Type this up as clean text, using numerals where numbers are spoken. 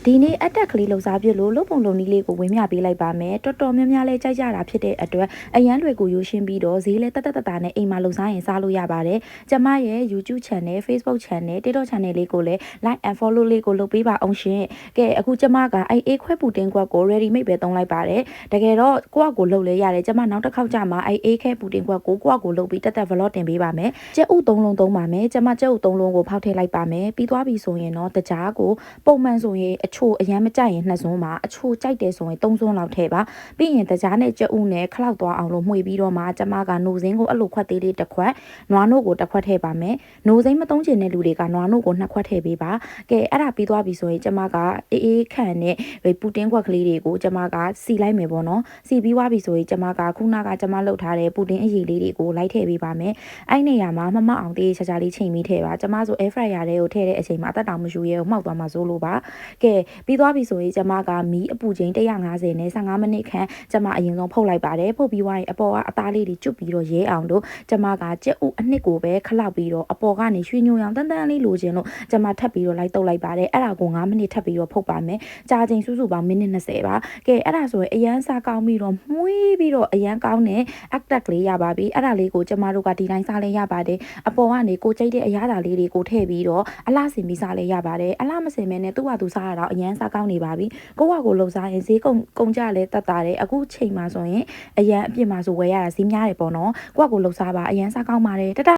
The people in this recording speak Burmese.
ဒီနေ့အတက်ကလေးလှုပ်ရှားပြလို့လုံပုံလုံနီးလေးကိုဝင်းမြပေးလိုက်ပါမယ်တော်တော်များများလဲကြိုက်ကြတာဖြစ်တဲ့အတွက်အရန်တွေကိုရိုးရှင်းပြီးတော့ဈေးလဲတက်တက်တာနဲ့အိမ်မှာလှုပ်ရှားရင်စားလို့ရပါတယ်ကျမရဲ့ YouTube channel Facebook channel TikTok channel လေးကိုလည်း like and follow လေးကိုလုပ်ပေးပါအောင်ရှင်ကဲအခုကျမကအေးခွဲပူတင်ကွက်ကို ready made ပဲသုံးလိုက်ပါတယ်တကယ်တော့ကိုယ့်အကိုလှုပ်လဲရတယ်ကျမနောက်တစ်ခေါက်ကျမှအေးခဲပူတင်ကွက်ကိုယ့်အကိုလှုပ်ပြီးတက် vlog တင်ပေးပါမယ်ကျက်ဥ3လုံးသုံးပါမယ်ကျမကျက်ဥ3လုံးကိုဖောက်ထည့်လိုက်ပါမယ်ပြီးသွားပြီဆိုရင်တော့တကြားကိုပုံမှန်ဆိုရင်အချို့အရန်မကြိုက်ရင်2စွန်းပါအချို့ကြိုက်တယ်ဆိုရင်3စွန်းလောက်ထည့်ပါပြီးရင်တကြားနဲ့ကြက်ဥနဲ့ခလောက်သွားအောင်လို့မှွေပြီးတော့မှကျမကနိုစင်းကိုအဲ့လိုခွက်သေးလေးတစ်ခွက်နွားနို့ကိုတစ်ခွက်ထည့်ပါမယ်နိုစင်းမသုံးချင်တဲ့လူတွေကနွားနို့ကို2ခွက်ထည့်ပေးပါကဲအဲ့ဒါပြီးသွားပြီဆိုရင်ကျမကအေးခန့်နဲ့ပူတင်းခွက်ကလေးတွေကိုကျမကစီလိုက်မယ်ပေါ့နော်စီပြီးသွားပြီဆိုရင်ကျမကခုနကကျမလှုပ်ထားတဲ့ပူတင်းအရည်လေးတွေကိုလိုက်ထည့်ပေးပါမယ်အဲ့နေရာမှာမမအောင်သေးချာချာလေးချိန်ပြီးထည့်ပါကျမဆို air fryer ထဲကိုထည့်တဲ့အချိန်မှာအသက်တောင်မရှူရဲကိုမှောက်သွားမှစိုးလို့ပါကဲပြီးသွားပြီဆိုရင်ကျမကမီးအပူချိန်150နဲ့15မိနစ်ခန့်ကျမအရင်ဆုံးဖုတ်လိုက်ပါတယ်ဖုတ်ပြီးသွားရင်အပေါ်ကအသားလေးတွေကျွတ်ပြီးတော့ရဲအောင်လို့ကျမကကြက်ဥအနှစ်ကိုပဲခလောက်ပြီးတော့အပေါ်ကနေရွှေညိုရောင်တန်းတန်းလေးလိုချင်လို့ကျမထပ်ပြီးတော့လိုက်တုပ်လိုက်ပါတယ်အဲ့ဒါကို9မိနစ်ထပ်ပြီးတော့ဖုတ်ပါမယ်ကြာချိန်စုစုပေါင်းမိနစ်20ပါကဲအဲ့ဒါဆိုရင်အရန်စားကောင်းပြီးတော့မှုေးပြီးတော့အရန်ကောင်းတဲ့ active လေးရပါပြီအဲ့ဒါလေးကိုကျမတို့ကဒီတိုင်းစားလဲရပါတယ်အပေါ်ကနေကိုကြိတ်တဲ့အရာဓာလေးတွေကိုထည့်ပြီးတော့အလှစင်ပြီးစားလဲရပါတယ်အလှမစင်မဲနဲ့သူ့ဟာသူစားရတော့အရန်စားကောင်းနေပါပြီကိုကကိုလှုပ်စားရင်ဈေးကုန်ကြလဲတတ်တာတယ်အခုချိန်မှာဆိုရင်အရန်အပြစ်မှာဆိုဝယ်ရတာဈေးများတယ်ပေါ့နော်ကိုကကိုလှုပ်စားပါအရန်စားကောင်းပါတယ်တ